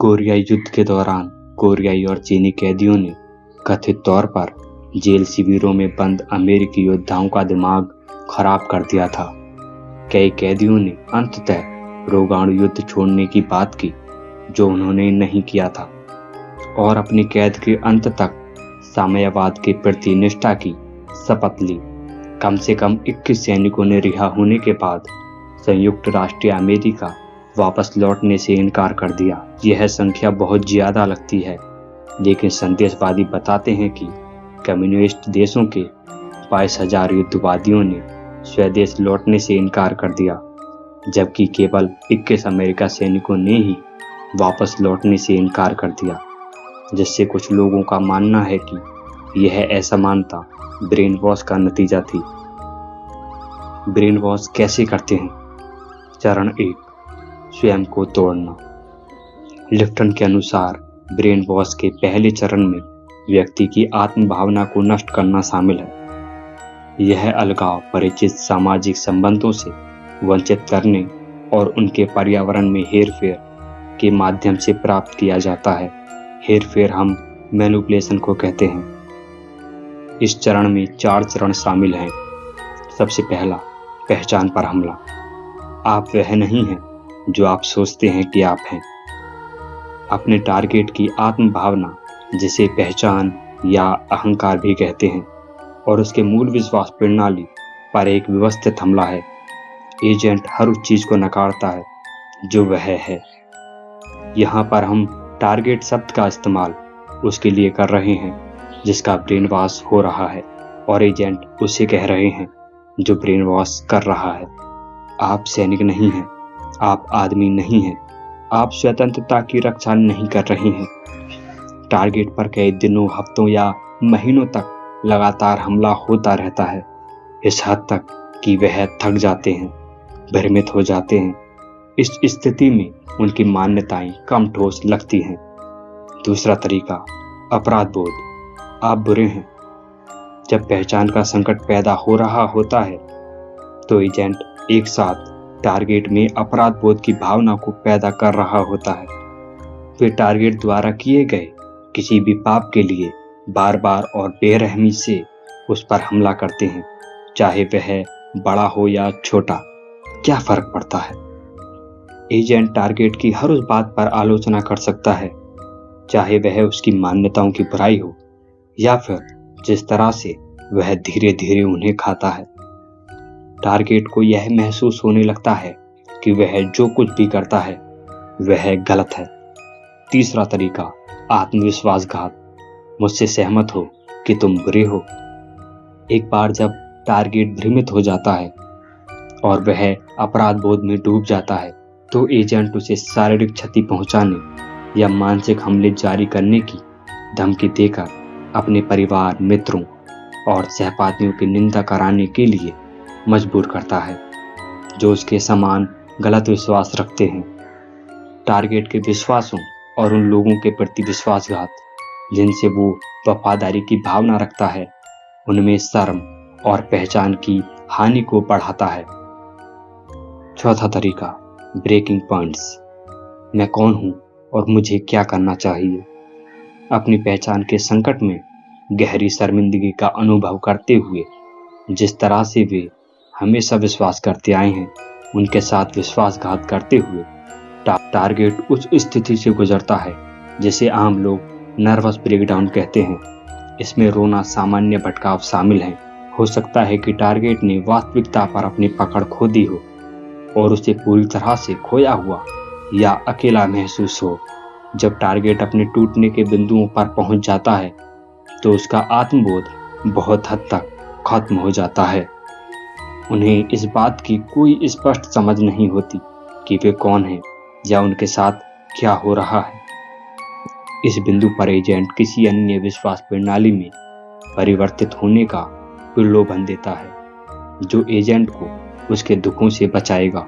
कोरियाई युद्ध के दौरान कोरियाई और चीनी कैदियों ने कथित तौर पर जेल शिविरों में बंद अमेरिकी योद्धाओं का दिमाग खराब कर दिया था। कई कैदियों ने अंततः रोगाणु युद्ध छोड़ने की बात की, जो उन्होंने नहीं किया था, और अपनी कैद के अंत तक साम्यवाद के प्रति निष्ठा की शपथ ली। कम से कम 21 सैनिकों ने रिहा होने के बाद संयुक्त राष्ट्र अमेरिका वापस लौटने से इनकार कर दिया। यह संख्या बहुत ज्यादा लगती है, लेकिन संदेशवादी बताते हैं कि कम्युनिस्ट देशों के 22,000 युद्धवादियों ने स्वदेश लौटने से इनकार कर दिया, जबकि केवल 21 अमेरिका सैनिकों ने ही वापस लौटने से इनकार कर दिया, जिससे कुछ लोगों का मानना है कि यह असमानता ब्रेन वॉश का नतीजा थी। ब्रेन वॉश कैसे करते हैं? चरण 1, स्वयं को तोड़ना। लिफ्टन के अनुसार ब्रेन वॉश के पहले चरण में व्यक्ति की आत्म भावना को नष्ट करना शामिल है। यह अलगाव परिचित सामाजिक संबंधों से वंचित करने और उनके पर्यावरण में हेरफेर के माध्यम से प्राप्त किया जाता है। हेरफेर हम मैनिपुलेशन को कहते हैं। इस चरण में 4 चरण शामिल हैं। सबसे पहला, पहचान पर हमला। आप वह नहीं हैं जो आप सोचते हैं कि आप हैं। अपने टारगेट की आत्म भावना, जिसे पहचान या अहंकार भी कहते हैं, और उसके मूल विश्वास प्रणाली पर एक व्यवस्थित हमला है। एजेंट हर उस चीज को नकारता है जो वह है। यहाँ पर हम टारगेट शब्द का इस्तेमाल उसके लिए कर रहे हैं जिसका ब्रेन वॉश हो रहा है, और एजेंट उसे कह रहे हैं जो ब्रेन वॉश कर रहा है। आप सैनिक नहीं हैं, आप आदमी नहीं हैं, आप स्वतंत्रता की रक्षा नहीं कर रहे हैं। टारगेट पर कई दिनों, हफ्तों या महीनों तक लगातार हमला होता रहता है, इस हद तक कि वह थक जाते हैं, भ्रमित हो जाते हैं। इस स्थिति में उनकी मान्यताएं कम ठोस लगती हैं। दूसरा तरीका, अपराध बोध। आप बुरे हैं। जब पहचान का संकट पैदा हो रहा होता है तो एजेंट एक साथ टारगेट में अपराध बोध की भावना को पैदा कर रहा होता है। वे टारगेट द्वारा किए गए किसी भी पाप के लिए बार बार और बेरहमी से उस पर हमला करते हैं, चाहे वह बड़ा हो या छोटा। क्या फर्क पड़ता है? एजेंट टारगेट की हर उस बात पर आलोचना कर सकता है, चाहे वह उसकी मान्यताओं की बुराई हो या फिर जिस तरह से वह धीरे धीरे उन्हें खाता है। टारगेट को यह महसूस होने लगता है कि वह जो कुछ भी करता है वह गलत है। तीसरा तरीका, आत्मविश्वासघात। मुझसे सहमत हो कि तुम बुरे हो। एक बार जब टारगेट भ्रमित हो जाता है और वह अपराध बोध में डूब जाता है, तो एजेंट उसे शारीरिक क्षति पहुंचाने या मानसिक हमले जारी करने की धमकी देकर अपने परिवार, मित्रों और सहपाठियों की निंदा कराने के लिए मजबूर करता है, जो उसके समान गलत विश्वास रखते हैं। टारगेट के विश्वासों और उन लोगों के प्रति विश्वासघात जिनसे वो वफादारी की भावना रखता है, उनमें शर्म और पहचान की हानि को बढ़ाता है। चौथा तरीका, ब्रेकिंग पॉइंट्स। मैं कौन हूँ और मुझे क्या करना चाहिए? अपनी पहचान के संकट में गहरी शर्मिंदगी का अनुभव करते हुए जिस तरह से वे हमेशा विश्वास करते आए हैं, उनके साथ विश्वासघात करते हुए टारगेट उस स्थिति से गुजरता है जिसे आम लोग नर्वस ब्रेकडाउन कहते हैं। इसमें रोना सामान्य भटकाव शामिल है। हो सकता है कि टारगेट ने वास्तविकता पर अपनी पकड़ खो दी हो और उसे पूरी तरह से खोया हुआ या अकेला महसूस हो। जब टारगेट अपने टूटने के बिंदुओं पर पहुंच जाता है तो उसका आत्मबोध बहुत हद तक खत्म हो जाता है। उन्हें इस बात की कोई स्पष्ट समझ नहीं होती कि वे कौन हैं या उनके साथ क्या हो रहा है। इस बिंदु पर एजेंट किसी अन्य विश्वास प्रणाली में परिवर्तित होने का प्रलोभन देता है, जो एजेंट को उसके दुखों से बचाएगा